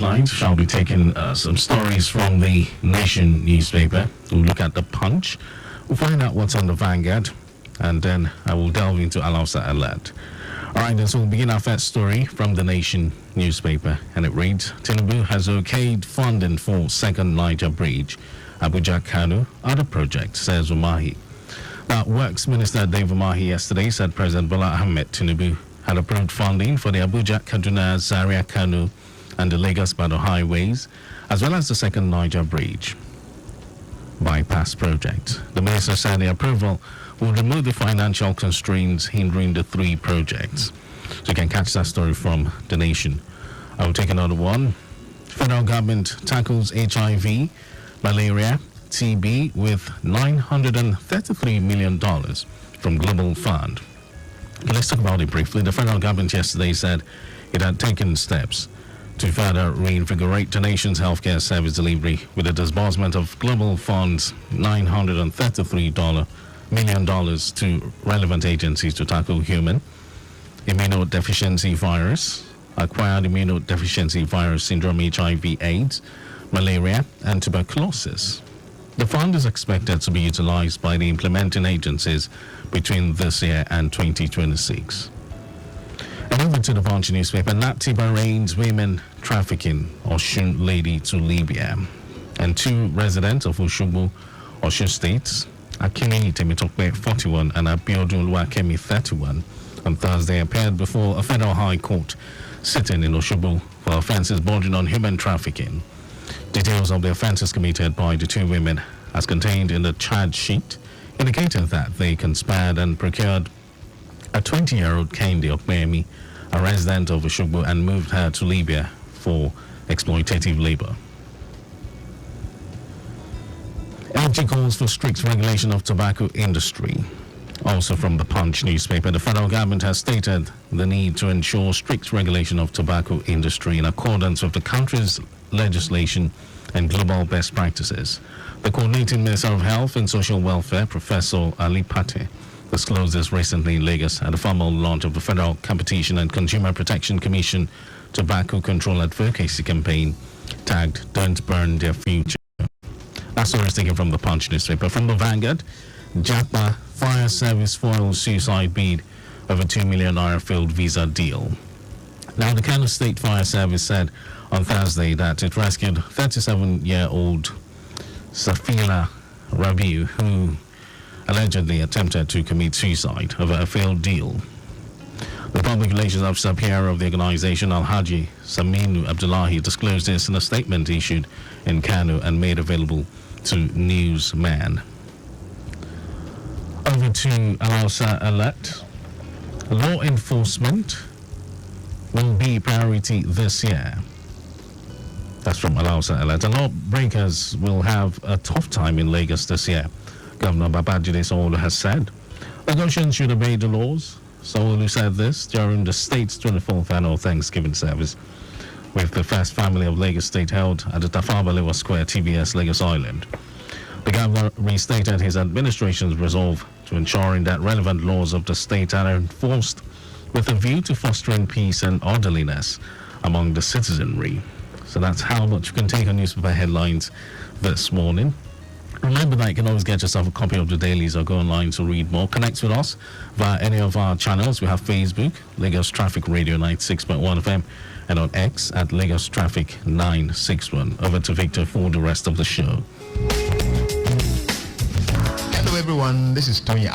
Tonight, shall be taking some stories from the Nation newspaper. We'll look at the Punch. We'll find out what's on the Vanguard, and then I will delve into Alausa Alert. All right, then, so we'll begin our first story from the Nation newspaper, and it reads, Tinubu has okayed funding for second Niger Bridge. Abuja Kano, other project, says Umahi. Now, Works Minister Dave Umahi yesterday said President Bola Ahmed Tinubu had approved funding for the Abuja Kaduna Zaria Kano and the Lagos-Badon highways, as well as the second Niger Bridge bypass project. The minister said the approval will remove the financial constraints hindering the three projects. So you can catch that story from The Nation. I will take another one. Federal government tackles HIV, malaria, TB with $933 million from Global Fund. Let's talk about it briefly. The federal government yesterday said it had taken steps to further reinvigorate the nation's healthcare service delivery with the disbursement of Global Fund's $933 million to relevant agencies to tackle human immunodeficiency virus, acquired immunodeficiency virus syndrome, HIV/AIDS, malaria, and tuberculosis. The fund is expected to be utilized by the implementing agencies between this year and 2026. And over to the Punch newspaper, Nati Bahrain's women trafficking Oshun lady to Libya. And two residents of Oshogbo, Osun State, Akini Temitokpe, 41, and Abiodun Luakemi, 31, on Thursday appeared before a federal high court sitting in Oshogbo for offenses bordering on human trafficking. Details of the offenses committed by the two women, as contained in the charge sheet, indicated that they conspired and procured a 20-year-old Kehinde Okpeyemi, a resident of Oshogbo, and moved her to Libya for exploitative labor. LG calls for strict regulation of tobacco industry. Also from the Punch newspaper, the federal government has stated the need to ensure strict regulation of tobacco industry in accordance with the country's legislation and global best practices. The coordinating Minister of Health and Social Welfare, Professor Ali Pate, disclosed this recently in Lagos at the formal launch of the Federal Competition and Consumer Protection Commission Tobacco Control Advocacy Campaign, tagged Don't Burn Their Future. That story is taken from the Punch newspaper. From the Vanguard, Japa Fire Service foils suicide bid over 2 million naira failed visa deal. Now, the Kano State Fire Service said on Thursday that it rescued 37-year-old Safila Rabiu, who allegedly attempted to commit suicide over a failed deal. The public relations officer PR of the organization, Alhaji Saminu Abdullahi, disclosed this in a statement issued in Kano and made available to Newsman. Over to Alausa Alert. Law enforcement will be priority this year. That's from Alausa Alert. The lawbreakers will have a tough time in Lagos this year, Governor Babajide Sanwo-Olu has said. Lagosians should obey the laws. Sanwo-Olu said this during the state's 24th annual Thanksgiving service, with the first family of Lagos State held at the Tafawa Balewa Square, TBS, Lagos Island. The governor restated his administration's resolve to ensuring that relevant laws of the state are enforced with a view to fostering peace and orderliness among the citizenry. So that's how much you can take on newspaper headlines this morning. Remember that you can always get yourself a copy of the Dailies or go online to read more. Connect with us via any of our channels. We have Facebook, Lagos Traffic Radio 96.1 FM, and on X at Lagos Traffic 961. Over to Victor for the rest of the show. Hello everyone, this is Tony